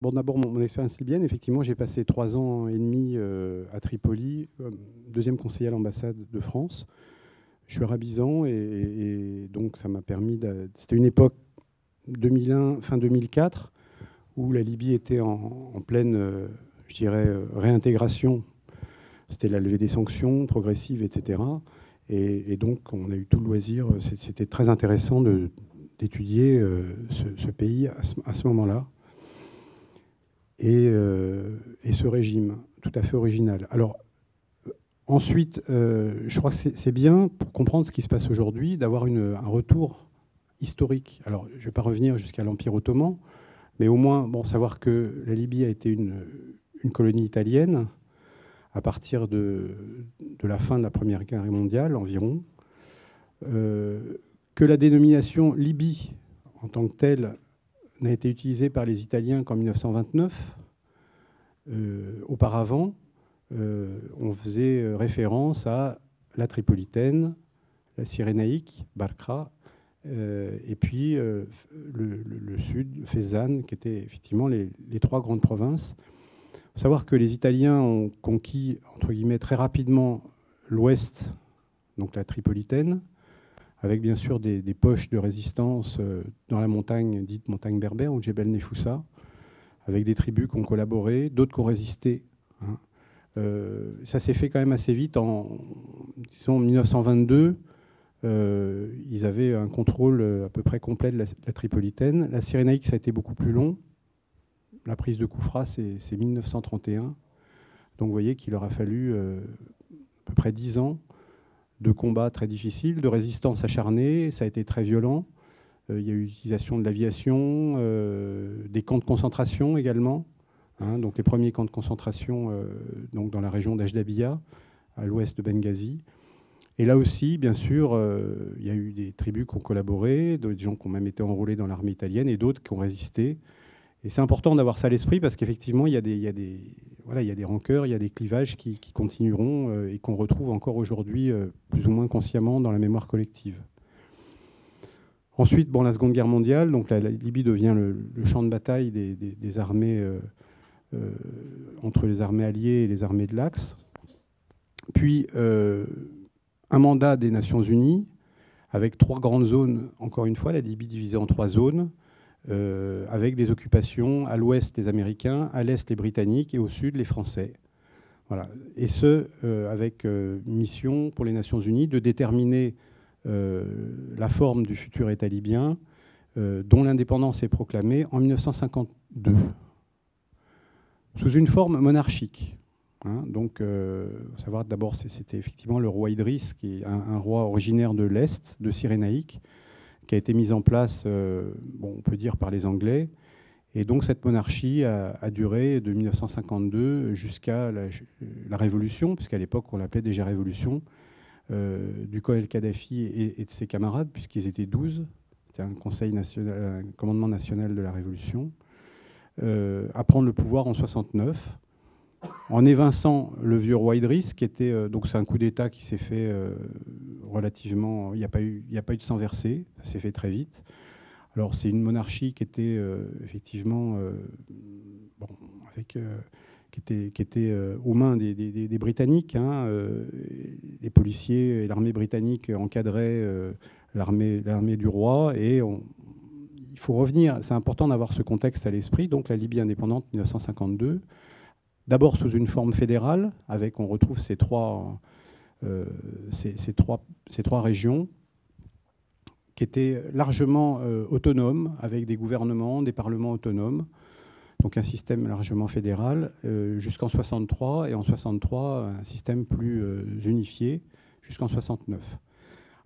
Bon, d'abord, mon expérience libyenne, effectivement, j'ai passé 3 ans et demi à Tripoli, deuxième conseiller à l'ambassade de France. Je suis arabisant et donc ça m'a permis de... C'était une époque 2001, fin 2004, où la Libye était en pleine, je dirais, réintégration. C'était la levée des sanctions progressives, etc. Et donc, on a eu tout le loisir. C'était très intéressant d'étudier ce pays à ce moment-là et ce régime tout à fait original. Alors, ensuite, je crois que c'est bien pour comprendre ce qui se passe aujourd'hui d'avoir un retour historique. Alors, je ne vais pas revenir jusqu'à l'Empire ottoman, mais au moins bon, savoir que la Libye a été une colonie italienne à partir de la fin de la Première Guerre mondiale environ, que la dénomination Libye en tant que telle n'a été utilisée par les Italiens qu'en 1929. Auparavant, on faisait référence à la Tripolitaine, la Cyrénaïque, Barkra, et puis le sud, Fezzan, qui étaient effectivement les trois grandes provinces. Il faut savoir que les Italiens ont conquis, entre guillemets, très rapidement l'ouest, donc la Tripolitaine, avec bien sûr des poches de résistance dans la montagne dite montagne berbère, ou Djebel Nefoussa, avec des tribus qui ont collaboré, d'autres qui ont résisté. Hein. Ça s'est fait quand même assez vite. Disons, en 1922, ils avaient un contrôle à peu près complet de la Tripolitaine. La Cyrénaïque, ça a été beaucoup plus long. La prise de Koufra, c'est 1931. Donc vous voyez qu'il leur a fallu à peu près 10 ans de combats très difficiles, de résistance acharnée. Ça a été très violent. Il y a eu l'utilisation de l'aviation, des camps de concentration également. Hein, donc les premiers camps de concentration donc dans la région d'Ajdabiya, à l'ouest de Benghazi. Et là aussi, bien sûr, il y a eu des tribus qui ont collaboré, des gens qui ont même été enrôlés dans l'armée italienne et d'autres qui ont résisté. Et c'est important d'avoir ça à l'esprit parce qu'effectivement, il y a des rancœurs, il y a des clivages qui continueront et qu'on retrouve encore aujourd'hui plus ou moins consciemment dans la mémoire collective. Ensuite, bon, la Seconde Guerre mondiale, donc la Libye devient le champ de bataille des armées entre les armées alliées et les armées de l'Axe. Puis un mandat des Nations Unies avec 3 grandes zones, encore une fois, la Libye divisée en 3 zones, avec des occupations à l'ouest les Américains, à l'est les Britanniques et au sud les Français. Voilà. Et ce, avec mission pour les Nations Unies de déterminer la forme du futur État libyen, dont l'indépendance est proclamée en 1952, sous une forme monarchique. Hein, donc, faut savoir d'abord, c'était effectivement le roi Idriss, qui est un roi originaire de l'Est, de Cyrénaïque, qui a été mis en place, bon, on peut dire, par les Anglais. Et donc cette monarchie a duré de 1952 jusqu'à la Révolution, puisqu'à l'époque on l'appelait déjà Révolution, du colonel Kadhafi et de ses camarades, puisqu'ils étaient 12. C'était un conseil national, un commandement national de la Révolution, à prendre le pouvoir en 69, en évinçant le vieux roi Idriss, qui était donc c'est un coup d'État qui s'est fait relativement, il n'y a pas eu de sang versé, ça s'est fait très vite. Alors c'est une monarchie qui était effectivement bon, qui était aux mains des Britanniques. Hein, les policiers et l'armée britannique encadraient l'armée du roi. Et il faut revenir, c'est important d'avoir ce contexte à l'esprit. Donc la Libye indépendante 1952, d'abord sous une forme fédérale, avec, on retrouve ces trois régions qui étaient largement autonomes, avec des gouvernements, des parlements autonomes. Donc un système largement fédéral, jusqu'en 63, et en 63, un système plus unifié, jusqu'en 69.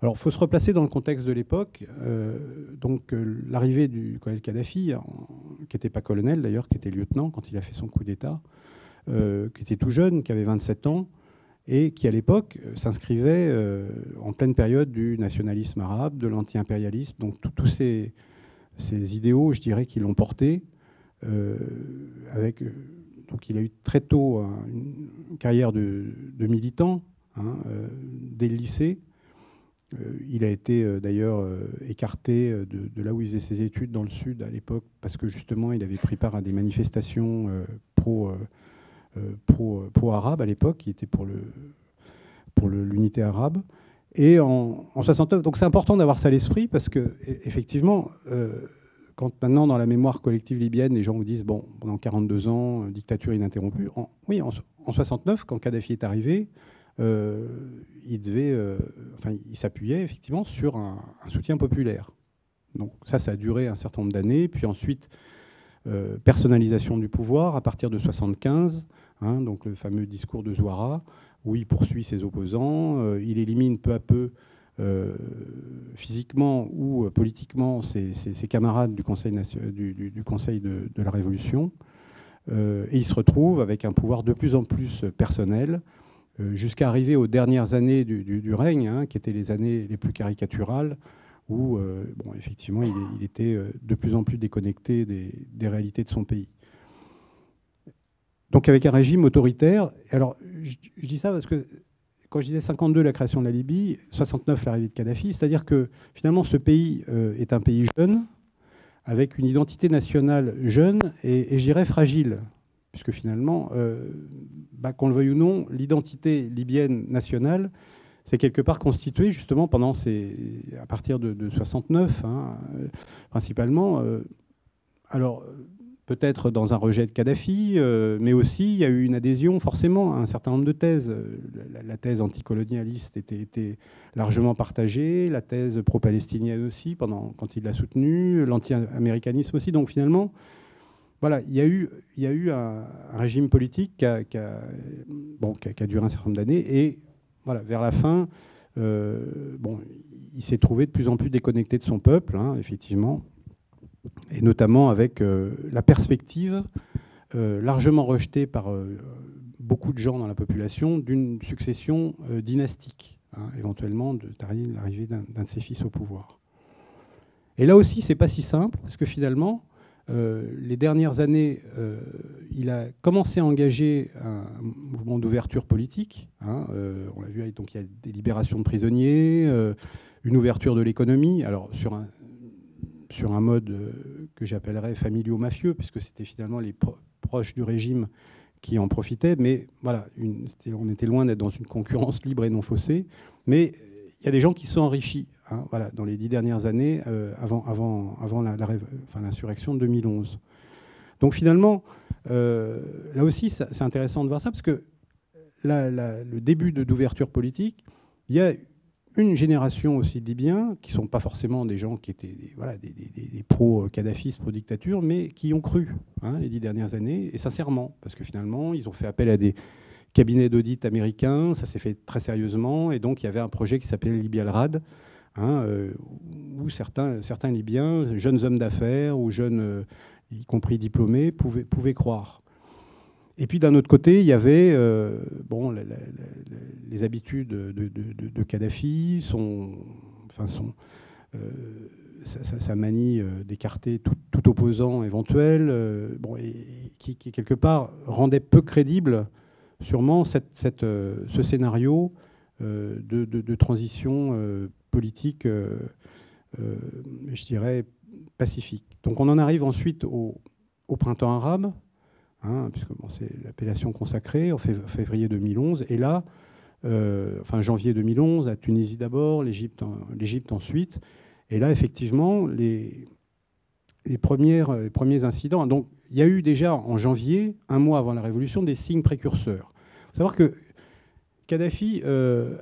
Alors, il faut se replacer dans le contexte de l'époque. Donc, l'arrivée du colonel Kadhafi, qui n'était pas colonel d'ailleurs, qui était lieutenant quand il a fait son coup d'État, qui était tout jeune, qui avait 27 ans, et qui, à l'époque, s'inscrivait en pleine période du nationalisme arabe, de l'anti-impérialisme. Donc, tous ces idéaux, je dirais, qui l'ont porté. Donc, il a eu très tôt une carrière de militant, hein, dès le lycée. Il a été d'ailleurs écarté de là où il faisait ses études dans le sud à l'époque, parce que justement il avait pris part à des manifestations pro-arabes à l'époque, qui étaient pour l'unité arabe. Et en 69, donc c'est important d'avoir ça à l'esprit, parce que effectivement, quand maintenant dans la mémoire collective libyenne, les gens vous disent, bon, pendant 42 ans, dictature ininterrompue, oui, en 69, quand Kadhafi est arrivé, il s'appuyait effectivement sur un soutien populaire. Donc ça a duré un certain nombre d'années, puis ensuite, personnalisation du pouvoir à partir de 75, hein, donc le fameux discours de Zouara, où il poursuit ses opposants, il élimine peu à peu physiquement ou politiquement ses camarades du Conseil, du Conseil de la Révolution, et il se retrouve avec un pouvoir de plus en plus personnel, jusqu'à arriver aux dernières années du règne, hein, qui étaient les années les plus caricaturales, où bon, effectivement il était de plus en plus déconnecté des réalités de son pays. Donc avec un régime autoritaire. Alors je dis ça parce que quand je disais 52 la création de la Libye, 69 l'arrivée de Kadhafi, c'est-à-dire que finalement ce pays est un pays jeune, avec une identité nationale jeune et je dirais fragile, puisque finalement, qu'on le veuille ou non, l'identité libyenne nationale s'est quelque part constituée justement à partir de 69, hein, principalement. Alors peut-être dans un rejet de Kadhafi, mais aussi il y a eu une adhésion forcément à un certain nombre de thèses. La thèse anticolonialiste était largement partagée, la thèse pro-palestinienne aussi, quand il l'a soutenue, l'anti-américanisme aussi. Donc finalement, voilà, il y a eu un régime politique qui a duré un certain nombre d'années, et voilà, vers la fin, il s'est trouvé de plus en plus déconnecté de son peuple, hein, effectivement, et notamment avec la perspective largement rejetée par beaucoup de gens dans la population d'une succession dynastique, hein, éventuellement de l'arrivée d'un de ses fils au pouvoir. Et là aussi, c'est pas si simple, parce que finalement, les dernières années, il a commencé à engager un mouvement d'ouverture politique, hein, on l'a vu, donc il y a des libérations de prisonniers, une ouverture de l'économie, alors sur un mode que j'appellerais familio-mafieux, puisque c'était finalement les proches du régime qui en profitaient, mais voilà, on était loin d'être dans une concurrence libre et non faussée, mais il y a des gens qui se sont enrichis, hein, voilà, dans les 10 dernières années, avant l'insurrection de 2011. Donc finalement, là aussi, c'est intéressant de voir ça, parce que le début d'ouverture politique, il y a une génération aussi de Libyens, qui ne sont pas forcément des gens qui étaient des pro-kadhafistes, pro-dictature, mais qui ont cru, hein, les 10 dernières années, et sincèrement, parce que finalement, ils ont fait appel à des cabinets d'audit américains, ça s'est fait très sérieusement, et donc il y avait un projet qui s'appelait Libya Al-Rad, hein, où certains Libyens, jeunes hommes d'affaires ou jeunes, y compris diplômés, pouvaient croire. Et puis d'un autre côté, il y avait les habitudes de Kadhafi, sa manie d'écarter tout opposant éventuel, et qui quelque part rendait peu crédible sûrement ce scénario de transition politique, je dirais, pacifique. Donc on en arrive ensuite au printemps arabe, hein, puisque c'est l'appellation consacrée, en février 2011. Et là, janvier 2011, la Tunisie d'abord, l'Égypte ensuite. Et là, effectivement, les premiers incidents. Donc, il y a eu déjà en janvier, un mois avant la Révolution, des signes précurseurs. Il faut savoir que Kadhafi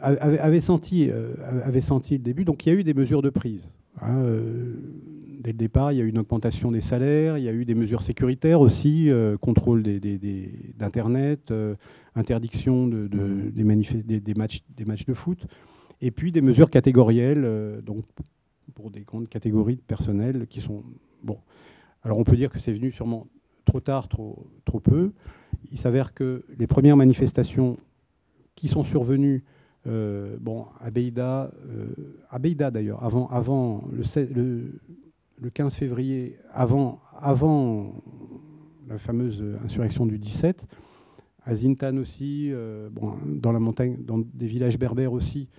avait senti le début, donc il y a eu des mesures de prise. Hein, dès le départ, il y a eu une augmentation des salaires, il y a eu des mesures sécuritaires aussi, contrôle d'Internet, interdiction des matchs de foot, et puis des mesures catégorielles, donc pour des grandes catégories de personnel qui sont... Bon, alors on peut dire que c'est venu sûrement trop tard, trop peu. Il s'avère que les premières manifestations qui sont survenues à Beïda d'ailleurs, avant le 15 février, avant la fameuse insurrection du 17, à Zintan aussi, dans la montagne, dans des villages berbères aussi,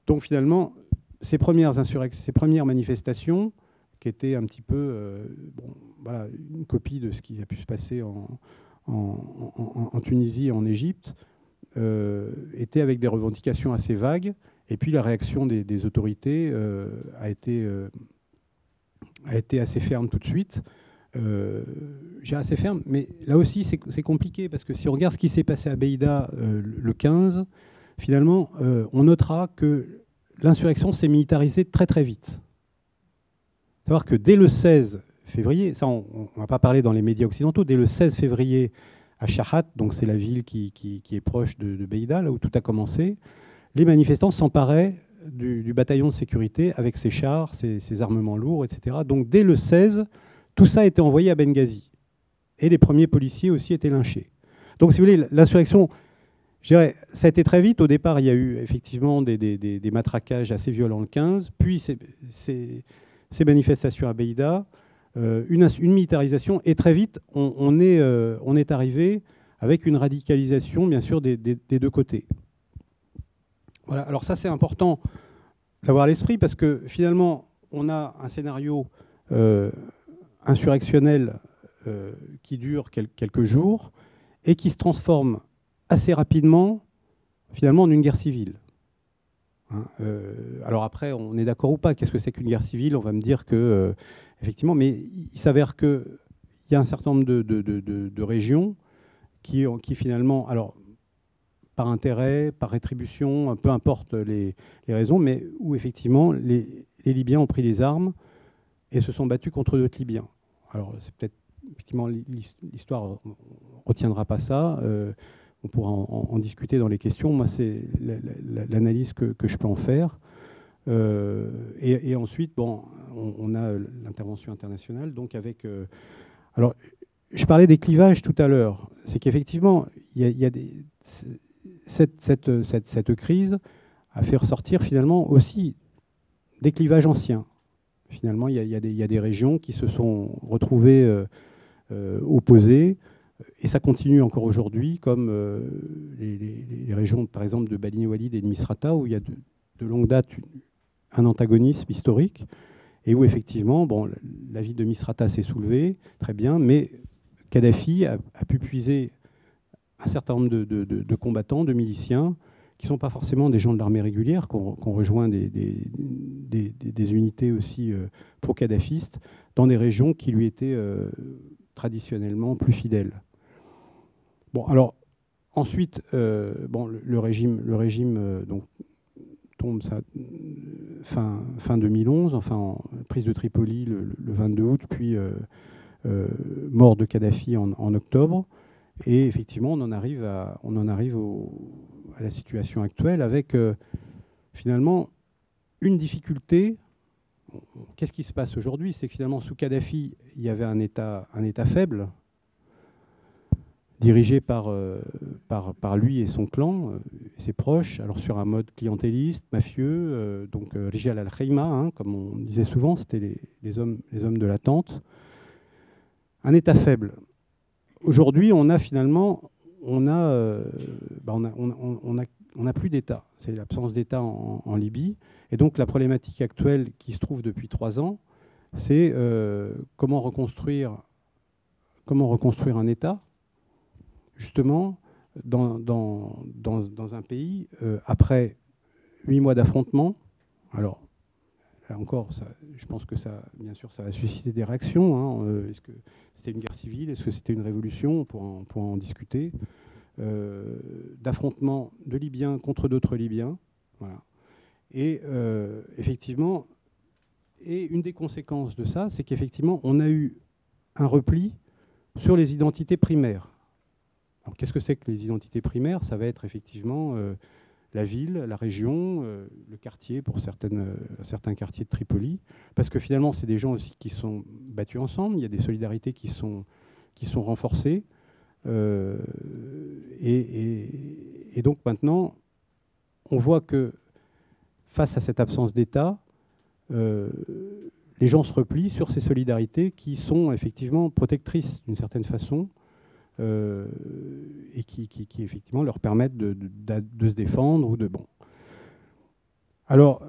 Donc finalement, ces premières manifestations, qui étaient un petit peu bon, voilà, une copie de ce qui a pu se passer en Tunisie et en Égypte, étaient avec des revendications assez vagues. Et puis la réaction des autorités a été assez ferme tout de suite. J'ai assez ferme, mais là aussi c'est compliqué, parce que si on regarde ce qui s'est passé à Beïda le 15, finalement, on notera que l'insurrection s'est militarisée très très vite. Savoir que dès le 16 février, ça on ne va pas parler dans les médias occidentaux, dès le 16 février à Shahat, donc c'est la ville qui est proche de Beïda, là où tout a commencé, les manifestants s'emparaient du bataillon de sécurité avec ses chars, ses armements lourds, etc. Donc dès le 16, tout ça a été envoyé à Benghazi. Et les premiers policiers aussi étaient lynchés. Donc si vous voulez, l'insurrection, je dirais, ça a été très vite. Au départ, il y a eu effectivement des matraquages assez violents le 15, puis ces manifestations à Beïda, une militarisation, et très vite, on est arrivé avec une radicalisation, bien sûr, des deux côtés. Voilà. Alors ça, c'est important d'avoir à l'esprit, parce que finalement, on a un scénario insurrectionnel qui dure quelques jours et qui se transforme assez rapidement, finalement, en une guerre civile. Hein, alors après, on est d'accord ou pas, qu'est-ce que c'est qu'une guerre civile? On va me dire que, effectivement, mais il s'avère qu'il y a un certain nombre de régions qui finalement, alors par intérêt, par rétribution, peu importe les raisons, mais où effectivement les Libyens ont pris les armes et se sont battus contre d'autres Libyens. Alors c'est peut-être, effectivement, l'histoire ne retiendra pas ça. On pourra en discuter dans les questions. Moi, c'est l'analyse que je peux en faire. Et ensuite, bon, on a l'intervention internationale, donc avec... alors, je parlais des clivages tout à l'heure. C'est qu'effectivement, cette crise a fait ressortir finalement aussi des clivages anciens. Finalement, il y a des régions qui se sont retrouvées opposées, et ça continue encore aujourd'hui, comme les régions, par exemple, de Bani Walid et de Misrata, où il y a de longue date un antagonisme historique, et où effectivement, bon, la ville de Misrata s'est soulevée, très bien, mais Kadhafi a pu puiser un certain nombre de combattants, de miliciens, qui ne sont pas forcément des gens de l'armée régulière, qui ont rejoint des unités aussi pro-kadhafistes, dans des régions qui lui étaient traditionnellement plus fidèles. Bon, alors, ensuite, bon, le régime donc, tombe ça, fin 2011, enfin, prise de Tripoli le 22 août, puis mort de Kadhafi en octobre. Et effectivement, on en arrive à la situation actuelle avec finalement une difficulté. Qu'est-ce qui se passe aujourd'hui? C'est que finalement, sous Kadhafi, il y avait un État faible, dirigé par lui et son clan, ses proches, alors sur un mode clientéliste, mafieux, donc Rijal al-Khaïma, hein, comme on disait souvent, c'était les hommes de la tente. Un État faible. Aujourd'hui, on a finalement, on n'a plus d'État. C'est l'absence d'État en Libye. Et donc la problématique actuelle qui se trouve depuis 3 ans, c'est comment reconstruire un État, justement, dans un pays, après 8 mois d'affrontement. Alors, là encore, ça, je pense que ça, bien sûr, ça a suscité des réactions. Hein. Est-ce que c'était une guerre civile? Est-ce que c'était une révolution? On pourra en discuter. D'affrontements de Libyens contre d'autres Libyens. Voilà. Et effectivement, et une des conséquences de ça, c'est qu'effectivement, on a eu un repli sur les identités primaires. Alors, qu'est-ce que c'est que les identités primaires? Ça va être effectivement la ville, la région, le quartier pour certains quartiers de Tripoli, parce que finalement, c'est des gens aussi qui sont battus ensemble. Il y a des solidarités qui sont renforcées. Et donc maintenant, on voit que face à cette absence d'État, les gens se replient sur ces solidarités qui sont effectivement protectrices d'une certaine façon, et qui effectivement leur permettent de se défendre ou de bon. Alors,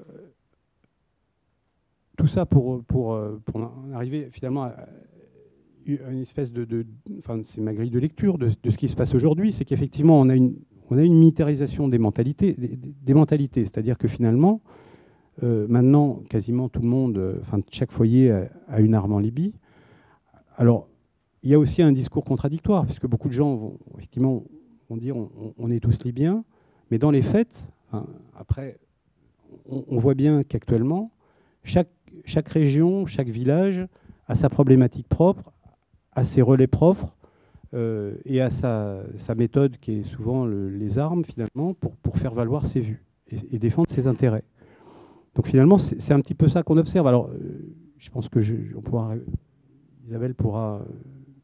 tout ça pour en arriver finalement à une espèce enfin, c'est ma grille de lecture de ce qui se passe aujourd'hui, c'est qu'effectivement, on a une militarisation des mentalités, c'est-à-dire que finalement, maintenant, quasiment tout le monde, enfin, chaque foyer a une arme en Libye. Alors, il y a aussi un discours contradictoire, puisque beaucoup de gens vont effectivement vont dire on est tous libyens, mais dans les faits, enfin, après, on voit bien qu'actuellement, chaque région, chaque village a sa problématique propre, a ses relais propres, et à sa méthode qui est souvent les armes, finalement, pour faire valoir ses vues et défendre ses intérêts. Donc finalement, c'est un petit peu ça qu'on observe. Alors, je pense que Isabelle pourra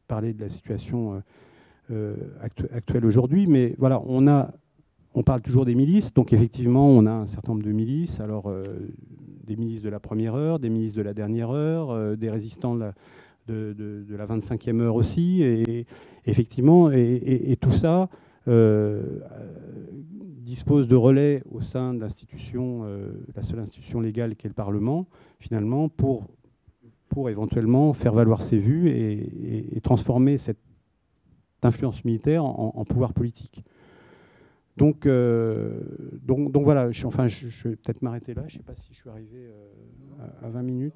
parler de la situation actuelle aujourd'hui, mais voilà, on parle toujours des milices, donc effectivement, on a un certain nombre de milices, alors des milices de la première heure, des milices de la dernière heure, des résistants de la 25e heure aussi, et effectivement, et tout ça dispose de relais au sein de l'institution, la seule institution légale qu'est le Parlement, finalement, pour éventuellement faire valoir ses vues et transformer cette influence militaire en pouvoir politique. Donc voilà, je vais peut-être m'arrêter là. Je ne sais pas si je suis arrivé à 20 minutes.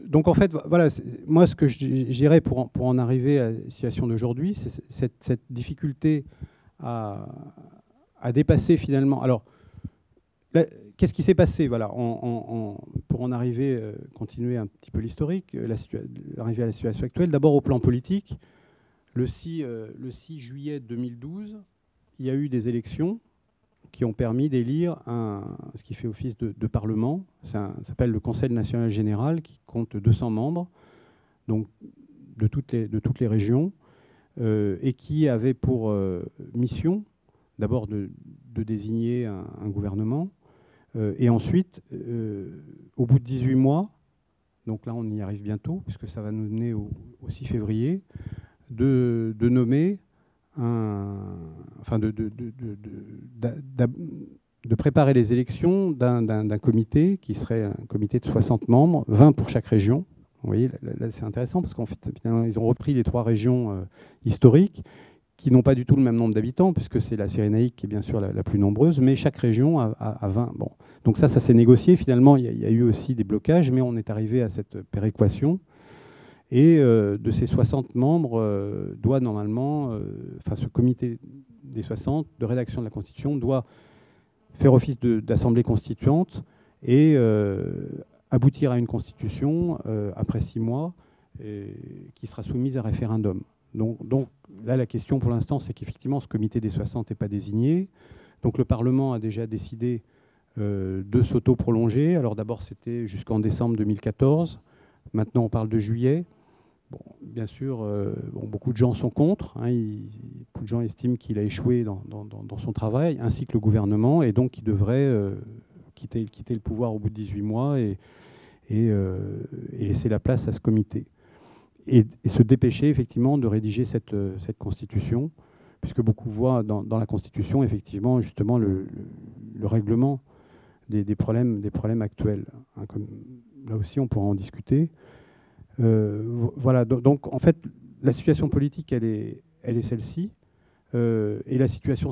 Donc en fait, voilà, moi ce que je dirais pour en arriver à la situation d'aujourd'hui, c'est cette difficulté à dépasser finalement. Alors, qu'est-ce qui s'est passé, voilà, pour en arriver, continuer un petit peu l'historique, arriver à la situation actuelle. D'abord au plan politique, le 6 juillet 2012, il y a eu des élections qui ont permis d'élire ce qui fait office de Parlement. Ça s'appelle le Conseil national général, qui compte 200 membres, donc de toutes les régions, et qui avait pour mission d'abord de désigner un gouvernement, et ensuite, au bout de 18 mois, donc là on y arrive bientôt, puisque ça va nous mener au 6 février, de nommer de préparer les élections d'un comité qui serait un comité de 60 membres, 20 pour chaque région. Vous voyez, là c'est intéressant parce qu'en fait, finalement, ils ont repris les 3 régions historiques qui n'ont pas du tout le même nombre d'habitants, puisque c'est la Cyrénaïque qui est bien sûr la plus nombreuse, mais chaque région a 20. Bon. Donc ça s'est négocié. Finalement, il y a eu aussi des blocages, mais on est arrivé à cette péréquation. Et de ces 60 membres, doit normalement, ce comité des 60 de rédaction de la Constitution doit faire office d'assemblée constituante et aboutir à une Constitution après 6 mois qui sera soumise à référendum. Donc là, la question pour l'instant, c'est qu'effectivement, ce comité des 60 n'est pas désigné. Donc le Parlement a déjà décidé de s'auto-prolonger. Alors d'abord, c'était jusqu'en décembre 2014. Maintenant, on parle de juillet. Bon, bien sûr, beaucoup de gens sont contre. Beaucoup de gens estiment qu'il a échoué dans son travail, ainsi que le gouvernement, et donc qu'il devrait quitter le pouvoir au bout de 18 mois et laisser la place à ce comité. Et se dépêcher effectivement de rédiger cette constitution, puisque beaucoup voient dans la constitution effectivement justement le règlement des problèmes actuels. Comme, là aussi, on pourra en discuter. Voilà, donc en fait, la situation politique, elle est celle-ci, et la situation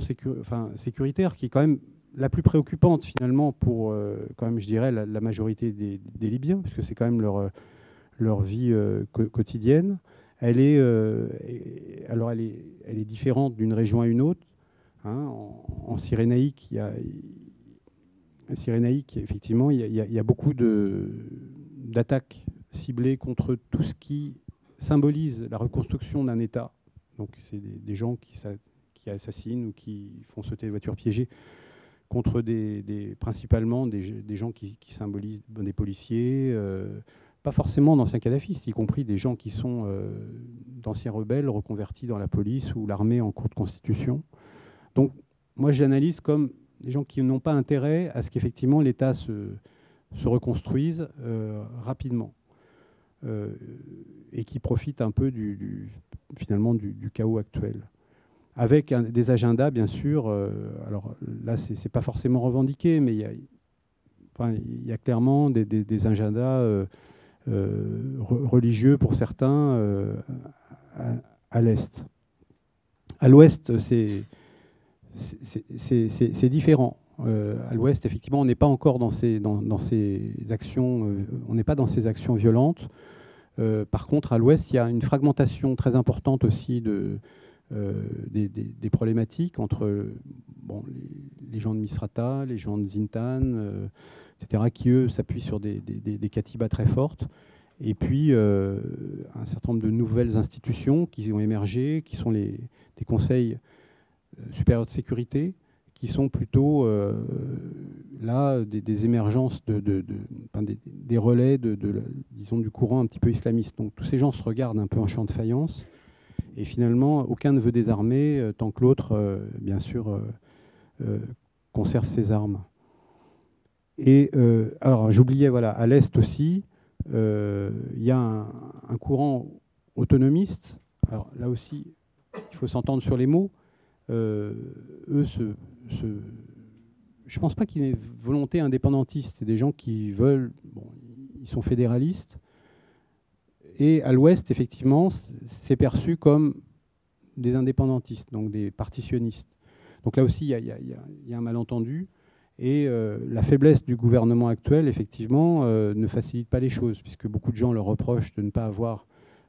sécuritaire, qui est quand même la plus préoccupante finalement pour, quand même, je dirais, la majorité des Libyens, puisque c'est quand même leur vie quotidienne. Elle est différente d'une région à une autre. En Cyrénaïque, effectivement, il y a beaucoup d'attaques ciblées contre tout ce qui symbolise la reconstruction d'un État. Donc c'est des gens qui assassinent ou qui font sauter des voitures piégées contre principalement des gens qui symbolisent des policiers, pas forcément d'anciens kadhafistes, y compris des gens qui sont d'anciens rebelles reconvertis dans la police ou l'armée en cours de constitution. Donc moi j'analyse comme des gens qui n'ont pas intérêt à ce qu'effectivement l'État se reconstruise rapidement, et qui profitent un peu finalement du chaos actuel. avec des agendas, bien sûr. Alors là, ce n'est pas forcément revendiqué, mais il y a clairement des agendas religieux pour certains à l'Est. À l'Ouest, c'est différent. À l'Ouest, effectivement, on n'est pas encore dans ces actions, on n'est pas dans ces actions violentes. Par contre, à l'Ouest, il y a une fragmentation très importante aussi des problématiques entre les gens de Misrata, les gens de Zintan, etc., qui, eux, s'appuient sur des katibas très fortes. Et puis, un certain nombre de nouvelles institutions qui ont émergé, qui sont des conseils supérieurs de sécurité, qui sont plutôt là des émergences, des relais disons, du courant un petit peu islamiste. Donc tous ces gens se regardent un peu en champ de faïence, et finalement, aucun ne veut désarmer tant que l'autre, bien sûr, conserve ses armes. Et alors, j'oubliais, voilà, à l'Est aussi, il y a un courant autonomiste. Alors là aussi, il faut s'entendre sur les mots. Eux, je ne pense pas qu'il y ait une volonté indépendantiste. C'est des gens qui veulent... Bon, ils sont fédéralistes. Et à l'Ouest, effectivement, c'est perçu comme des indépendantistes, donc des partitionnistes. Donc là aussi, il y a un malentendu. Et la faiblesse du gouvernement actuel, effectivement, ne facilite pas les choses, puisque beaucoup de gens leur reprochent de ne pas avoir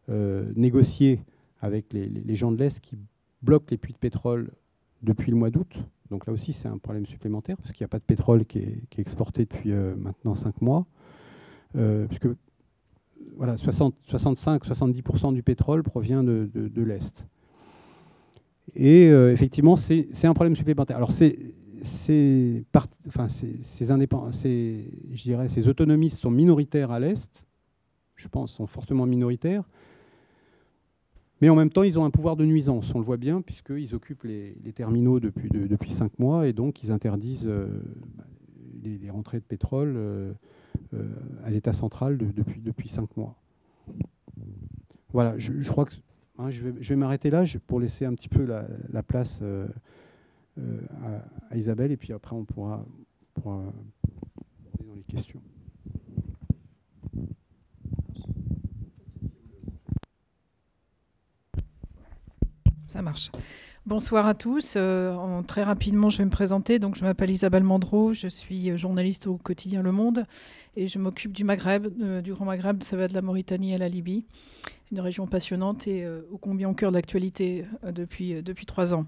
négocié avec les gens de l'Est qui bloquent les puits de pétrole depuis le mois d'août. Donc là aussi, c'est un problème supplémentaire, parce qu'il n'y a pas de pétrole qui est exporté depuis maintenant 5 mois. Puisque voilà, 65-70% du pétrole provient de l'Est. Et effectivement, c'est un problème supplémentaire. Alors ces autonomistes sont minoritaires à l'Est, je pense, sont fortement minoritaires. Mais en même temps, ils ont un pouvoir de nuisance, on le voit bien, puisqu'ils occupent les terminaux depuis 5 mois, et donc ils interdisent les rentrées de pétrole à l'État central depuis 5 mois. Voilà, je crois que je vais m'arrêter là pour laisser un petit peu la place à Isabelle, et puis après on pourra aller dans les questions. Ça marche. Bonsoir à tous. Très rapidement, je vais me présenter. Donc, je m'appelle Isabelle Mandreau, je suis journaliste au quotidien Le Monde et je m'occupe du Maghreb, du Grand Maghreb, ça va de la Mauritanie à la Libye, une région passionnante et ô combien au cœur de l'actualité depuis 3 ans.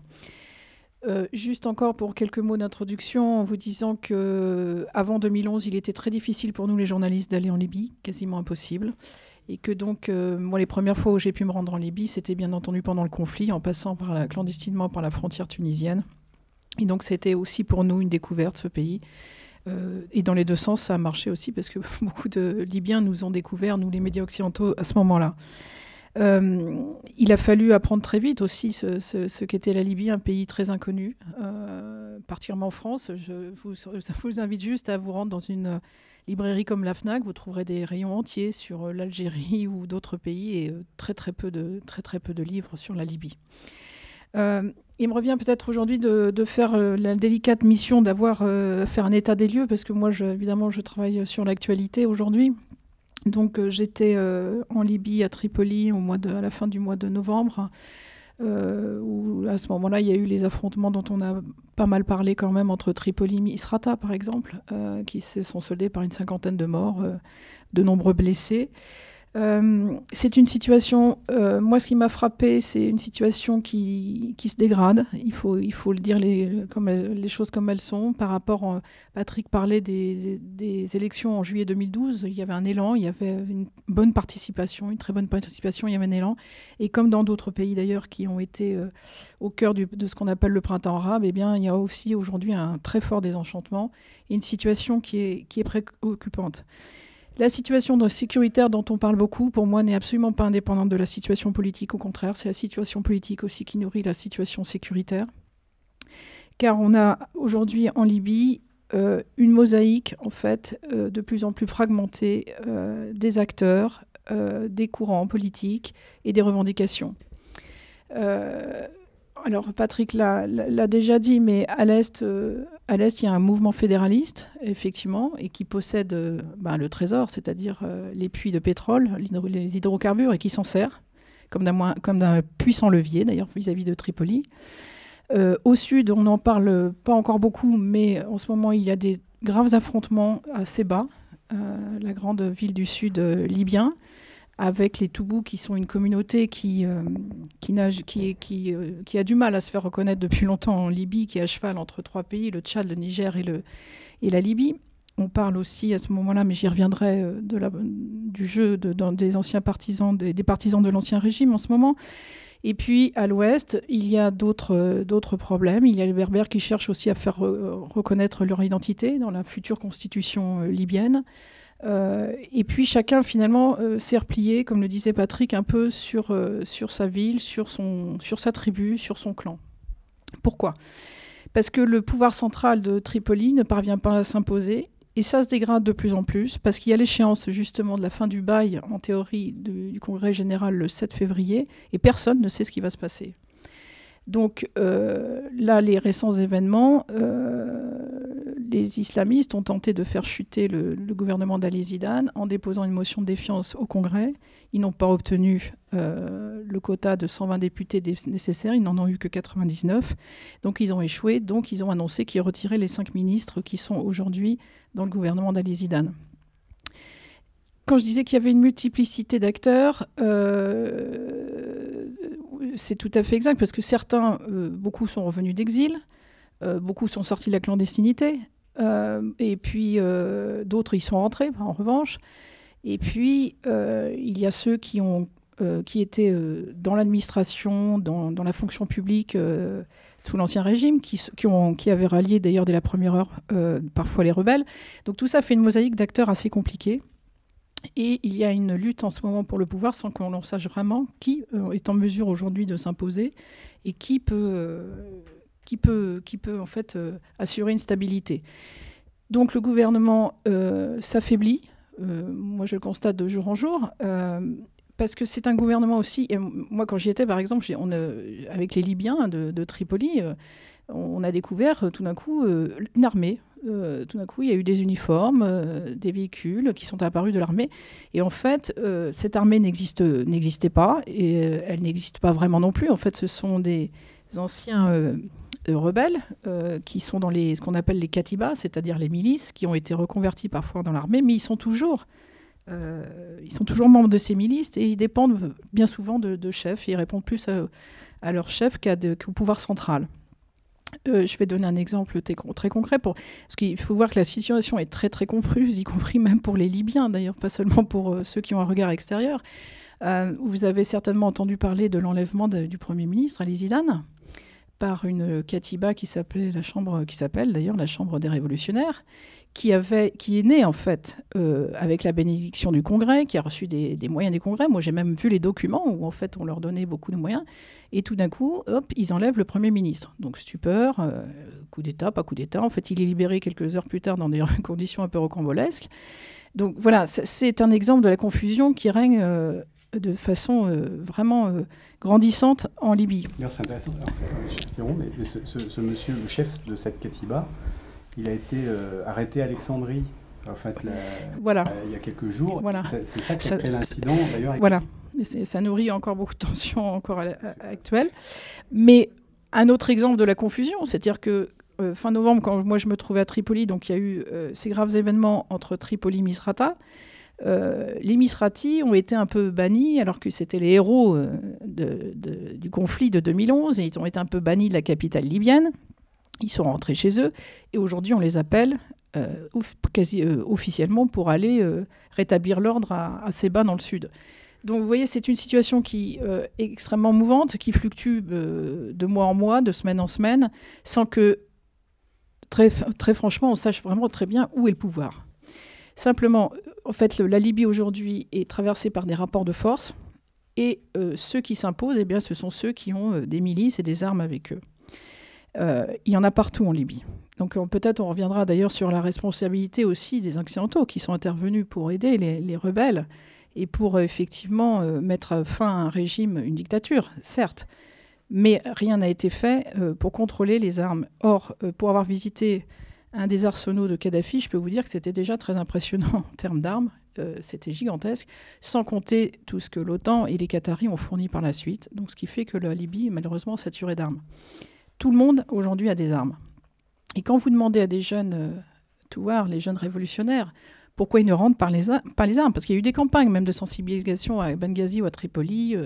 Juste encore pour quelques mots d'introduction en vous disant qu'avant 2011, il était très difficile pour nous les journalistes d'aller en Libye, quasiment impossible. Et que donc, moi, les premières fois où j'ai pu me rendre en Libye, c'était bien entendu pendant le conflit, en passant clandestinement par la frontière tunisienne. Et donc, c'était aussi pour nous une découverte, ce pays. Et dans les deux sens, ça a marché aussi, parce que beaucoup de Libyens nous ont découvert, nous, les médias occidentaux, à ce moment-là. Il a fallu apprendre très vite aussi ce qu'était la Libye, un pays très inconnu, particulièrement en France. Je vous invite juste à vous rendre dans une librairie comme la FNAC, vous trouverez des rayons entiers sur l'Algérie ou d'autres pays et très peu de livres sur la Libye. Il me revient peut-être aujourd'hui de faire la délicate mission faire un état des lieux, parce que moi, évidemment, je travaille sur l'actualité aujourd'hui. Donc j'étais en Libye, à Tripoli, à la fin du mois de novembre, où à ce moment-là, il y a eu les affrontements dont on a pas mal parlé quand même entre Tripoli et Misrata, par exemple, qui se sont soldés par une 50aine de morts, de nombreux blessés. C'est une situation, moi ce qui m'a frappé, c'est une situation qui se dégrade, il faut le dire les choses comme elles sont. Par rapport, Patrick parlait des élections en juillet 2012, il y avait un élan, il y avait une bonne participation, une très bonne participation, il y avait un élan. Et comme dans d'autres pays d'ailleurs qui ont été au cœur de ce qu'on appelle le printemps arabe, eh bien, il y a aussi aujourd'hui un très fort désenchantement et une situation qui est préoccupante. La situation sécuritaire dont on parle beaucoup, pour moi, n'est absolument pas indépendante de la situation politique. Au contraire, c'est la situation politique aussi qui nourrit la situation sécuritaire. Car on a aujourd'hui en Libye une mosaïque, en fait, de plus en plus fragmentée des acteurs, des courants politiques et des revendications. Alors Patrick l'a déjà dit, mais à l'Est, il y a un mouvement fédéraliste, effectivement, et qui possède le trésor, c'est-à-dire les puits de pétrole, les hydrocarbures, et qui s'en sert comme d'un puissant levier, d'ailleurs, vis-à-vis de Tripoli. Au sud, on n'en parle pas encore beaucoup, mais en ce moment, il y a des graves affrontements à Sebha, la grande ville du sud libyen, avec les Toubous, qui sont une communauté qui a du mal à se faire reconnaître depuis longtemps en Libye, qui est à cheval entre trois pays, le Tchad, le Niger et la Libye. On parle aussi à ce moment-là, mais j'y reviendrai, du jeu des anciens partisans, des partisans de l'ancien régime en ce moment. Et puis, à l'ouest, il y a d'autres problèmes. Il y a les Berbères qui cherchent aussi à faire reconnaître leur identité dans la future constitution libyenne. Et puis, chacun, finalement, s'est replié, comme le disait Patrick, un peu sur sa ville, sur sa tribu, sur son clan. Pourquoi ? Parce que le pouvoir central de Tripoli ne parvient pas à s'imposer. Et ça se dégrade de plus en plus, parce qu'il y a l'échéance justement de la fin du bail, en théorie, du Congrès général le 7 février, et personne ne sait ce qui va se passer. Donc là, les récents événements, les islamistes ont tenté de faire chuter le gouvernement d'Ali Zidane en déposant une motion de défiance au Congrès. Ils n'ont pas obtenu le quota de 120 députés nécessaires, ils n'en ont eu que 99. Donc ils ont échoué, donc ils ont annoncé qu'ils retiraient les 5 ministres qui sont aujourd'hui dans le gouvernement d'Ali Zidane. Quand je disais qu'il y avait une multiplicité d'acteurs, c'est tout à fait exact, parce que certains, beaucoup sont revenus d'exil, beaucoup sont sortis de la clandestinité, et puis d'autres y sont rentrés, en revanche. Et puis, il y a ceux qui étaient dans l'administration, dans la fonction publique, sous l'Ancien Régime, qui avaient rallié d'ailleurs dès la première heure parfois les rebelles. Donc tout ça fait une mosaïque d'acteurs assez compliquée. Et il y a une lutte en ce moment pour le pouvoir sans qu'on sache vraiment qui est en mesure aujourd'hui de s'imposer et qui peut en fait assurer une stabilité. Donc le gouvernement s'affaiblit. Moi, je le constate de jour en jour. Parce que c'est un gouvernement aussi... Et moi, quand j'y étais, par exemple, avec les Libyens de Tripoli, on a découvert tout d'un coup une armée. Tout d'un coup, il y a eu des uniformes, des véhicules qui sont apparus de l'armée. Et en fait, cette armée n'existait pas. Et elle n'existe pas vraiment non plus. En fait, ce sont des anciens rebelles qui sont dans ce qu'on appelle les katibas, c'est-à-dire les milices, qui ont été reconvertis parfois dans l'armée, mais ils sont toujours membres de ces milices et ils dépendent bien souvent de chefs. Ils répondent plus à leur chef qu'au pouvoir central. Je vais donner un exemple très concret, parce qu'il faut voir que la situation est très très confuse, y compris même pour les Libyens, d'ailleurs, pas seulement pour ceux qui ont un regard extérieur. Vous avez certainement entendu parler de l'enlèvement du Premier ministre, Ali Zidane, par une katiba qui s'appelle d'ailleurs la Chambre des Révolutionnaires, qui est née en fait avec la bénédiction du Congrès, qui a reçu des moyens du Congrès. Moi, j'ai même vu les documents où en fait on leur donnait beaucoup de moyens. Et tout d'un coup, hop, ils enlèvent le Premier ministre. Donc stupeur, coup d'État, pas coup d'État. En fait, il est libéré quelques heures plus tard dans des conditions un peu rocambolesques. Donc voilà, c'est un exemple de la confusion qui règne de façon vraiment grandissante en Libye. D'ailleurs, c'est intéressant. Mais ce monsieur, le chef de cette katiba, il a été arrêté à Alexandrie, en fait, il y a quelques jours. Voilà. C'est ça qui a créé l'incident, d'ailleurs. Voilà. Et ça nourrit encore beaucoup de tensions encore actuelles. Mais un autre exemple de la confusion, c'est-à-dire que fin novembre, quand moi je me trouvais à Tripoli, donc il y a eu ces graves événements entre Tripoli et Misrata. Les Misratis ont été un peu bannis, alors que c'était les héros du conflit de 2011, et ils ont été un peu bannis de la capitale libyenne. Ils sont rentrés chez eux, et aujourd'hui on les appelle quasi officiellement pour aller rétablir l'ordre à Sebha dans le sud. Donc vous voyez, c'est une situation qui est extrêmement mouvante, qui fluctue de mois en mois, de semaine en semaine, sans que, très, très franchement, on sache vraiment très bien où est le pouvoir. Simplement, en fait, la Libye aujourd'hui est traversée par des rapports de force, et ceux qui s'imposent, eh bien, ce sont ceux qui ont des milices et des armes avec eux. Il y en a partout en Libye. Donc peut-être on reviendra d'ailleurs sur la responsabilité aussi des Occidentaux qui sont intervenus pour aider les rebelles et pour effectivement mettre fin à un régime, une dictature, certes. Mais rien n'a été fait pour contrôler les armes. Or, pour avoir visité un des arsenaux de Kadhafi, je peux vous dire que c'était déjà très impressionnant en termes d'armes. C'était gigantesque, sans compter tout ce que l'OTAN et les Qataris ont fourni par la suite. Donc, ce qui fait que la Libye est malheureusement saturée d'armes. Tout le monde, aujourd'hui, a des armes. Et quand vous demandez à des jeunes touards, les jeunes révolutionnaires, pourquoi ils ne rentrent par les armes? Parce qu'il y a eu des campagnes, même de sensibilisation à Benghazi ou à Tripoli,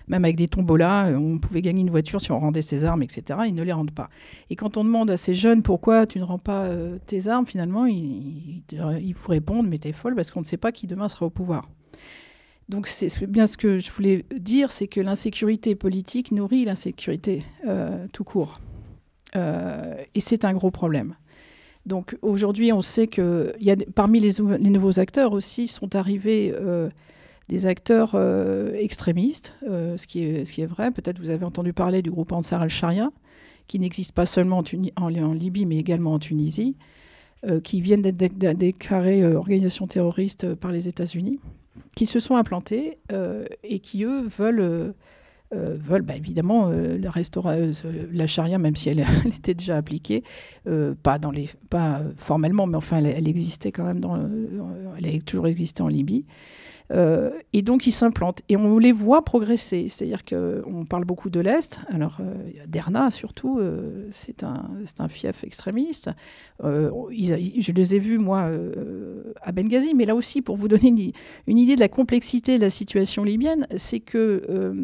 même avec des tombolas, on pouvait gagner une voiture si on rendait ses armes, etc. Ils ne les rendent pas. Et quand on demande à ces jeunes pourquoi tu ne rends pas tes armes, finalement, ils vous répondent « mais t'es folle parce qu'on ne sait pas qui demain sera au pouvoir ». Donc c'est bien ce que je voulais dire, c'est que l'insécurité politique nourrit l'insécurité tout court. Et c'est un gros problème. Donc aujourd'hui, on sait que parmi les nouveaux acteurs aussi sont arrivés des acteurs extrémistes, ce qui est vrai. Peut-être vous avez entendu parler du groupe Ansar al-Sharia, qui n'existe pas seulement en Libye, mais également en Tunisie, qui viennent d'être déclarés organisation terroriste par les États-Unis, qui se sont implantés et qui, eux, veulent évidemment la charia, même si elle était déjà appliquée, pas formellement, mais enfin elle existait quand même, elle a toujours existé en Libye. Et donc ils s'implantent et on les voit progresser. C'est-à-dire qu'on parle beaucoup de l'Est. Alors Derna surtout, c'est un fief extrémiste. Je les ai vus moi à Benghazi, mais là aussi pour vous donner une idée de la complexité de la situation libyenne, c'est que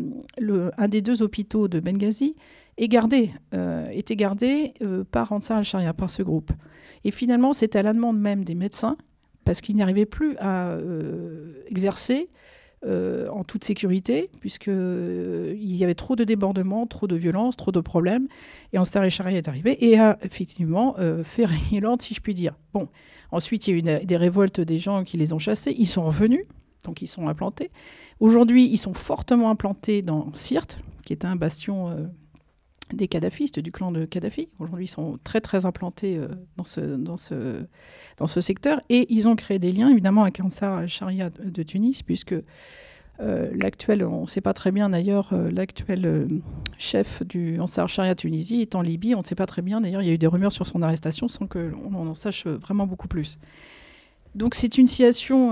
un des deux hôpitaux de Benghazi était gardé par Ansar al-Sharia, par ce groupe. Et finalement, c'était à la demande même des médecins, parce qu'ils n'arrivaient plus à exercer en toute sécurité, puisqu'il y avait trop de débordements, trop de violences, trop de problèmes. Et Ansar al-Sharia est arrivé et a effectivement fait régner l'ordre, si je puis dire. Bon, ensuite, il y a eu des révoltes des gens qui les ont chassés. Ils sont revenus, donc ils sont implantés. Aujourd'hui, ils sont fortement implantés dans Sirte, qui est un bastion des kadhafistes, du clan de Kadhafi. Aujourd'hui, ils sont très, très implantés dans ce secteur. Et ils ont créé des liens, évidemment, avec Ansar al-Sharia de Tunis, puisque l'actuel, on ne sait pas très bien d'ailleurs, l'actuel chef du Ansar al-Sharia Tunisie est en Libye. On ne sait pas très bien, d'ailleurs, il y a eu des rumeurs sur son arrestation sans qu'on en sache vraiment beaucoup plus. Donc c'est une situation...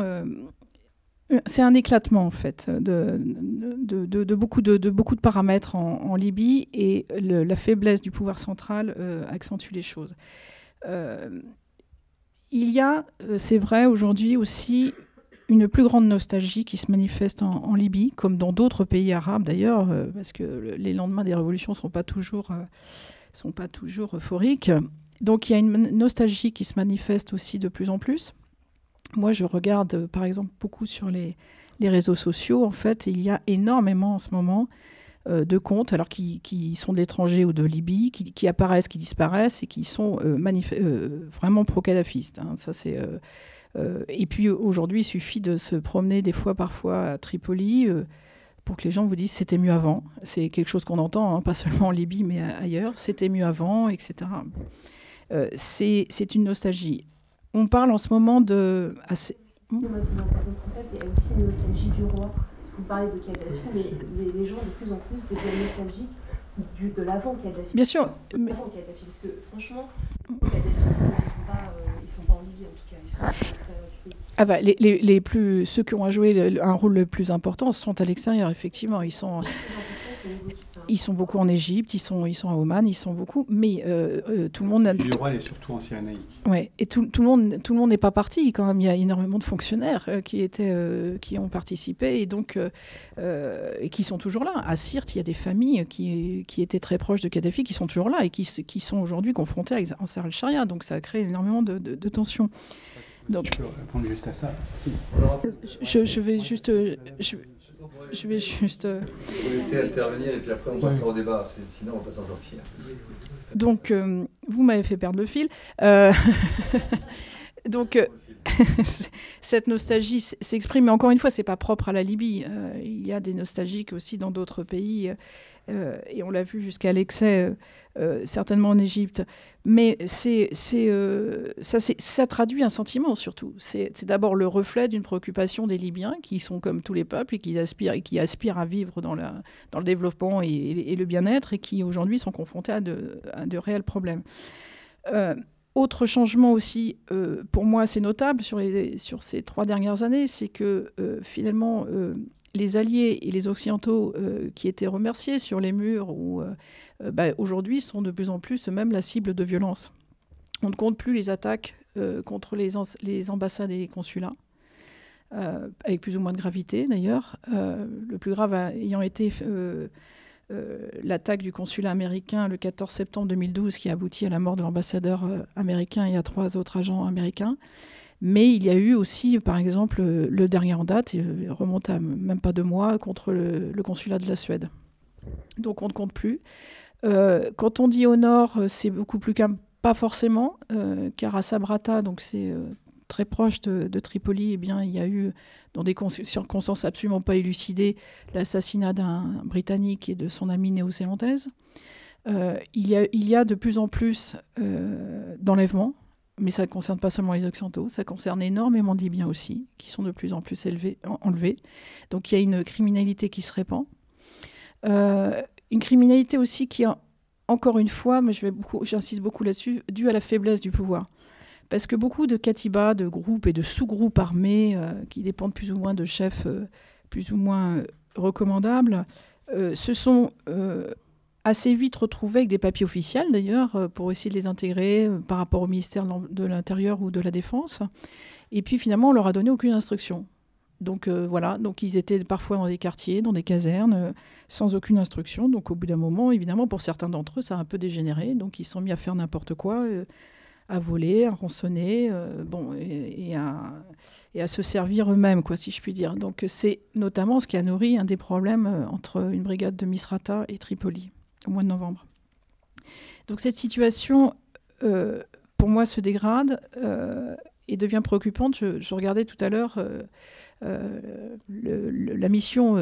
c'est un éclatement, en fait, de beaucoup de paramètres en Libye, et la faiblesse du pouvoir central accentue les choses. Il y a, c'est vrai, aujourd'hui aussi, une plus grande nostalgie qui se manifeste en Libye, comme dans d'autres pays arabes d'ailleurs, parce que les lendemains des révolutions ne sont pas toujours euphoriques. Donc il y a une nostalgie qui se manifeste aussi de plus en plus. Moi, je regarde, par exemple, beaucoup sur les réseaux sociaux. En fait, il y a énormément en ce moment de comptes, alors qui sont de l'étranger ou de Libye, qui apparaissent, qui disparaissent et qui sont vraiment pro-kadhafistes. Hein. Ça, c'est, et puis aujourd'hui, il suffit de se promener parfois à Tripoli pour que les gens vous disent c'était mieux avant. C'est quelque chose qu'on entend, hein, pas seulement en Libye, mais ailleurs. C'était mieux avant, etc. C'est une nostalgie. On parle en ce moment de... En fait, il y a aussi une nostalgie du roi. Parce que vous parlez de Kadhafi, mais les gens de plus en plus deviennent nostalgiques de l'avant-Kadhafi. Bien sûr. Mais... L'avant-Kadhafi, parce que franchement, les kadhafistes, ils sont pas en Libye en tout cas. Ils sont à l'extérieur du pays. Ah bah, ceux qui ont joué un rôle le plus important sont à l'extérieur, effectivement. Ils sont beaucoup en Égypte, ils sont à Oman, ils sont beaucoup, mais tout le monde... Le roi est surtout en Cyrénaïque. Oui, et tout le monde n'est pas parti quand même. Il y a énormément de fonctionnaires qui ont participé et donc et qui sont toujours là. À Sirte, il y a des familles qui étaient très proches de Kadhafi, qui sont toujours là et qui sont aujourd'hui confrontées avec Ansar al-Sharia. Donc ça a créé énormément de tensions. Donc, je peux répondre juste à ça. Je vais juste... Je vais juste... Vous laissez intervenir et puis après on passera au débat, sinon on va pas s'en sortir. Donc, vous m'avez fait perdre le fil. Donc, cette nostalgie s'exprime, mais encore une fois, c'est pas propre à la Libye. Il y a des nostalgiques aussi dans d'autres pays, et on l'a vu jusqu'à l'excès, certainement en Égypte. Mais ça traduit un sentiment, surtout. C'est d'abord le reflet d'une préoccupation des Libyens, qui sont comme tous les peuples et qui aspirent à vivre dans le développement et le bien-être, et qui aujourd'hui sont confrontés à de réels problèmes. Autre changement aussi, pour moi assez notable sur ces 3 dernières années, c'est que finalement les Alliés et les Occidentaux qui étaient remerciés sur les murs, aujourd'hui sont de plus en plus eux-mêmes la cible de violences. On ne compte plus les attaques contre les ambassades et les consulats, avec plus ou moins de gravité d'ailleurs. Le plus grave ayant été l'attaque du consulat américain le 14 septembre 2012 qui a abouti à la mort de l'ambassadeur américain et à 3 autres agents américains. Mais il y a eu aussi, par exemple, le dernier en date, il remonte à même pas 2 mois, contre le consulat de la Suède. Donc on ne compte plus. Quand on dit au nord, c'est beaucoup plus calme, pas forcément, car à Sabrata, donc c'est très proche de Tripoli, eh bien, il y a eu, dans des circonstances absolument pas élucidées, l'assassinat d'un Britannique et de son amie néo-zélandaise. Il y a de plus en plus d'enlèvements, mais ça ne concerne pas seulement les Occidentaux, ça concerne énormément de Libyens aussi, qui sont de plus en plus enlevés. Donc il y a une criminalité qui se répand. Une criminalité aussi qui, encore une fois, mais j'insiste beaucoup là-dessus, due à la faiblesse du pouvoir. Parce que beaucoup de katibas, de groupes et de sous-groupes armés qui dépendent plus ou moins de chefs plus ou moins recommandables se sont assez vite retrouvés avec des papiers officiels, d'ailleurs, pour essayer de les intégrer par rapport au ministère de l'Intérieur ou de la Défense. Et puis finalement, on leur a donné aucune instruction. Donc voilà, donc ils étaient parfois dans des quartiers, dans des casernes, sans aucune instruction. Donc au bout d'un moment, évidemment, pour certains d'entre eux, ça a un peu dégénéré. Donc ils se sont mis à faire n'importe quoi, à voler, à rançonner, et à se servir eux-mêmes, quoi, si je puis dire. Donc c'est notamment ce qui a nourri un des problèmes entre une brigade de Misrata et Tripoli au mois de novembre. Donc cette situation, pour moi, se dégrade et devient préoccupante. Je regardais tout à l'heure la mission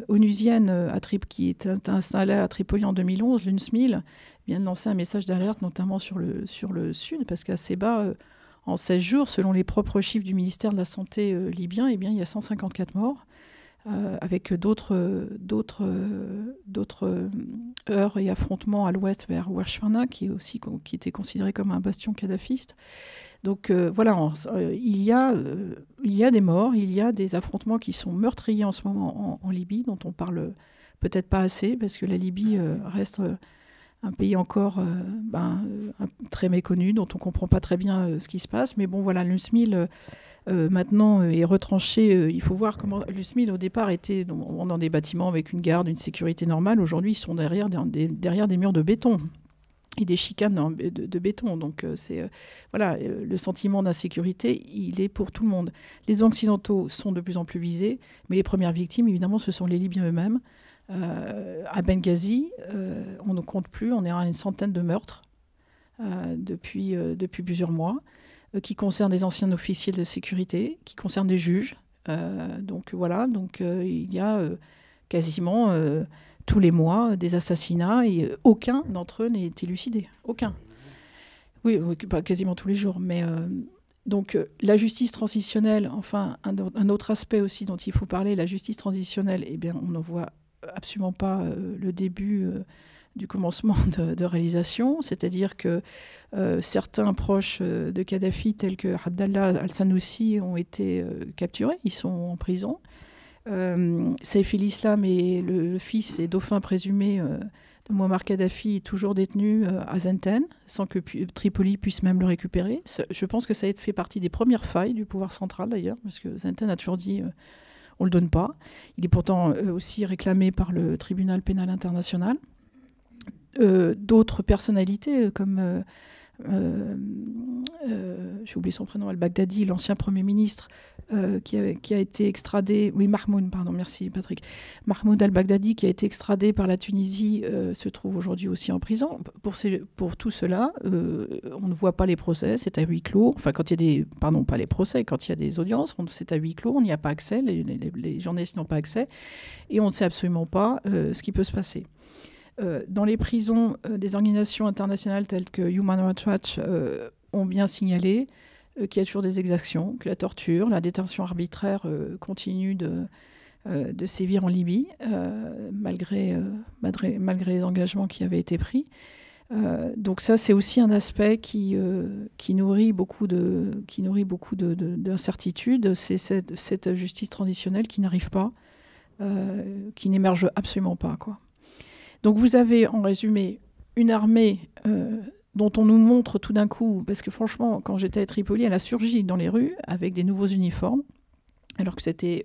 onusienne qui est installée à Tripoli en 2011, l'UNSMIL, vient de lancer un message d'alerte, notamment sur le sud, parce qu'à Séba, en 16 jours, selon les propres chiffres du ministère de la Santé libyen, eh bien, il y a 154 morts, avec d'autres heurts et affrontements à l'ouest vers Ouarchfana, qui était considéré comme un bastion kadhafiste. Donc voilà, il y a des morts, il y a des affrontements qui sont meurtriers en ce moment en Libye, dont on parle peut-être pas assez, parce que la Libye reste un pays encore très méconnu, dont on ne comprend pas très bien ce qui se passe. Mais bon, voilà, l'UNSMIL maintenant est retranché. Il faut voir comment l'UNSMIL, au départ, était dans des bâtiments avec une garde, une sécurité normale. Aujourd'hui, ils sont derrière des murs de béton et des chicanes de béton. Donc, voilà, le sentiment d'insécurité, il est pour tout le monde. Les Occidentaux sont de plus en plus visés, mais les premières victimes, évidemment, ce sont les Libyens eux-mêmes. À Benghazi, on ne compte plus, on est à une centaine de meurtres depuis plusieurs mois, qui concernent des anciens officiers de sécurité, qui concernent des juges. Donc voilà, il y a quasiment tous les mois des assassinats et aucun d'entre eux n'est élucidé. Aucun. Oui, pas quasiment tous les jours, mais... Donc la justice transitionnelle, enfin un autre aspect aussi dont il faut parler, la justice transitionnelle, eh bien on ne voit absolument pas le début du commencement de réalisation, c'est-à-dire que certains proches de Kadhafi, tels que Abdallah al-Sanoussi, ont été capturés, ils sont en prison. Saif el-Islam et le fils et dauphin présumé de Muammar Kadhafi est toujours détenu à Zenten, sans que Tripoli puisse même le récupérer. Je pense que ça a fait partie des premières failles du pouvoir central d'ailleurs, parce que Zenten a toujours dit on ne le donne pas. Il est pourtant aussi réclamé par le tribunal pénal international. D'autres personnalités comme, j'ai oublié son prénom, al-Baghdadi, l'ancien Premier ministre, qui a été extradé, oui, Mahmoud, pardon, merci Patrick, Mahmoud al-Baghdadi, qui a été extradé par la Tunisie, se trouve aujourd'hui aussi en prison. Pour tout cela, on ne voit pas les procès, c'est à huis clos. Enfin, quand il y a des, pardon, pas les procès, quand il y a des audiences, c'est à huis clos, on n'y a pas accès, les journalistes n'ont pas accès, et on ne sait absolument pas ce qui peut se passer. Dans les prisons, des organisations internationales telles que Human Rights Watch ont bien signalé qu'il y a toujours des exactions, que la torture, la détention arbitraire continue de sévir en Libye, malgré les engagements qui avaient été pris. Donc ça, c'est aussi un aspect qui nourrit beaucoup d'incertitudes. C'est cette justice transitionnelle qui n'arrive pas, qui n'émerge absolument pas, quoi. Donc vous avez, en résumé, une armée dont on nous montre tout d'un coup, parce que franchement, quand j'étais à Tripoli, elle a surgi dans les rues avec des nouveaux uniformes, alors que c'était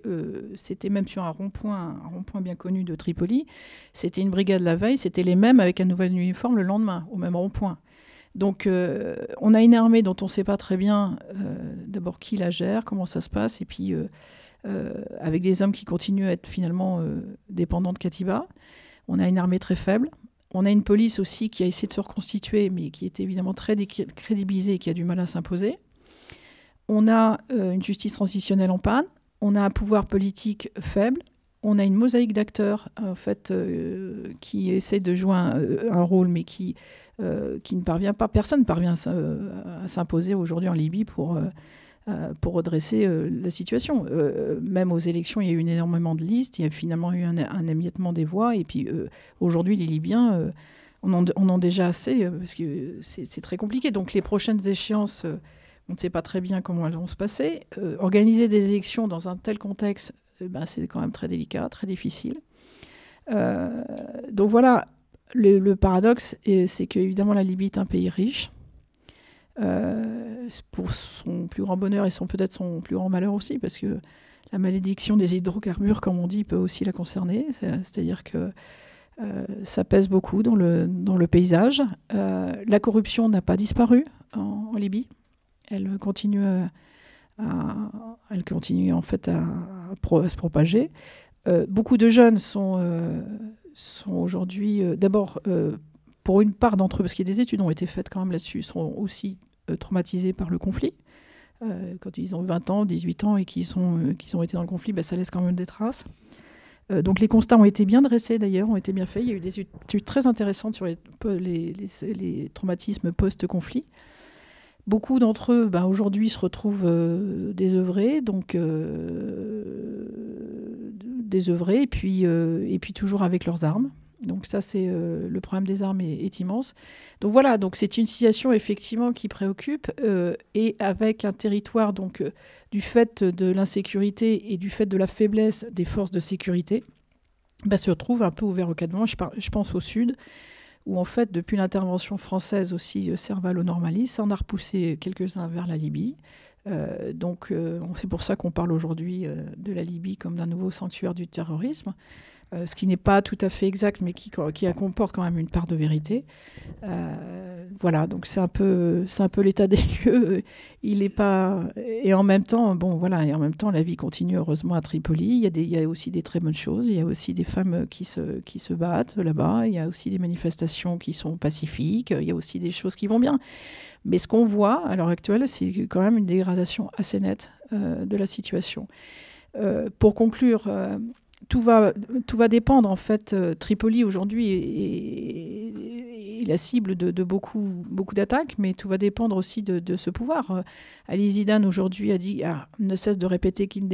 même sur un rond-point bien connu de Tripoli, c'était une brigade la veille, c'était les mêmes avec un nouvel uniforme le lendemain, au même rond-point. Donc on a une armée dont on ne sait pas très bien d'abord qui la gère, comment ça se passe, et puis avec des hommes qui continuent à être finalement dépendants de Katiba. On a une armée très faible. On a une police aussi qui a essayé de se reconstituer, mais qui est évidemment très décrédibilisée et qui a du mal à s'imposer. On a une justice transitionnelle en panne. On a un pouvoir politique faible. On a une mosaïque d'acteurs, en fait, qui essaie de jouer un rôle, mais qui ne parvient pas. Personne ne parvient à s'imposer aujourd'hui en Libye pour redresser la situation. Même aux élections, il y a eu énormément de listes, il y a finalement eu un émiettement des voix, et puis aujourd'hui, les Libyens, on en a déjà assez, parce que c'est très compliqué. Donc les prochaines échéances, on ne sait pas très bien comment elles vont se passer. Organiser des élections dans un tel contexte, c'est quand même très délicat, très difficile. Donc voilà, le paradoxe, c'est qu'évidemment, la Libye est un pays riche, pour son plus grand bonheur et peut-être son plus grand malheur aussi, parce que la malédiction des hydrocarbures, comme on dit, peut aussi la concerner. C'est-à-dire que ça pèse beaucoup dans le paysage. La corruption n'a pas disparu en Libye. Elle continue en fait à se propager. Beaucoup de jeunes sont aujourd'hui, d'abord, pour une part d'entre eux, parce qu'il y a des études ont été faites quand même là-dessus, sont aussi traumatisés par le conflit. Quand ils ont 20 ans, 18 ans et qu'ils ont été dans le conflit, ça laisse quand même des traces. Donc les constats ont été bien dressés d'ailleurs, ont été bien faits. Il y a eu des études très intéressantes sur les traumatismes post-conflit. Beaucoup d'entre eux, aujourd'hui, se retrouvent désœuvrés, et puis toujours avec leurs armes. Donc ça, c'est le problème des armes est immense. Donc voilà, donc c'est une situation effectivement qui préoccupe, et avec un territoire du fait de l'insécurité et du fait de la faiblesse des forces de sécurité, se retrouve un peu ouvert aux quatre vents. Je pense au sud, où en fait, depuis l'intervention française aussi, Serval-Normalis, ça en a repoussé quelques-uns vers la Libye. C'est pour ça qu'on parle aujourd'hui de la Libye comme d'un nouveau sanctuaire du terrorisme. Ce qui n'est pas tout à fait exact, mais qui comporte quand même une part de vérité. Voilà, donc c'est un peu l'état des lieux. Il n'est pas... Et en même temps, la vie continue heureusement à Tripoli. Il y a aussi des très bonnes choses. Il y a aussi des femmes qui se battent là-bas. Il y a aussi des manifestations qui sont pacifiques. Il y a aussi des choses qui vont bien. Mais ce qu'on voit à l'heure actuelle, c'est quand même une dégradation assez nette de la situation. Pour conclure... Tout va dépendre, en fait. Tripoli, aujourd'hui, est la cible de beaucoup d'attaques, mais tout va dépendre aussi de ce pouvoir. Ali Zidane, aujourd'hui, ne cesse de répéter qu'il ne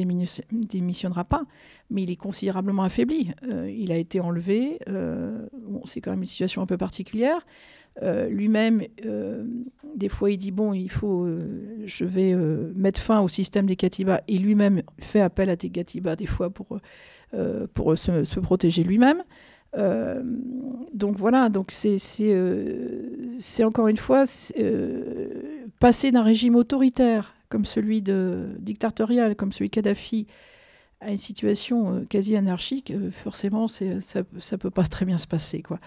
démissionnera pas, mais il est considérablement affaibli. Il a été enlevé. C'est quand même une situation un peu particulière. Lui-même, des fois, il dit je vais mettre fin au système des Katiba, et lui-même fait appel à des Katiba des fois pour se protéger lui-même. Donc voilà, c'est encore une fois passer d'un régime autoritaire comme celui dictatorial, comme celui de Kadhafi, à une situation quasi anarchique, forcément, ça peut pas très bien se passer, quoi.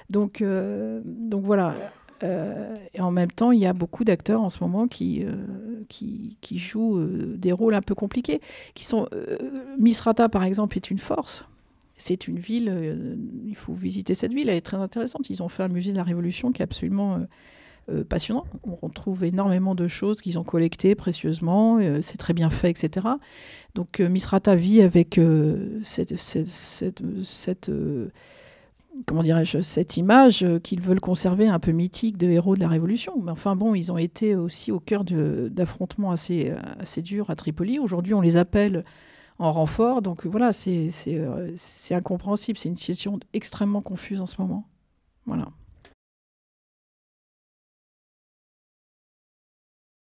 Donc voilà. Et en même temps, il y a beaucoup d'acteurs en ce moment qui jouent des rôles un peu compliqués. Misrata, par exemple, est une force. C'est une ville, il faut visiter cette ville, elle est très intéressante. Ils ont fait un musée de la Révolution qui est absolument passionnant. On retrouve énormément de choses qu'ils ont collectées précieusement, c'est très bien fait, etc. Donc Misrata vit avec comment dirais-je, cette image qu'ils veulent conserver un peu mythique de héros de la Révolution. Mais enfin bon, ils ont été aussi au cœur d'affrontements assez durs à Tripoli. Aujourd'hui, on les appelle en renfort. Donc voilà, c'est incompréhensible. C'est une situation extrêmement confuse en ce moment. Voilà.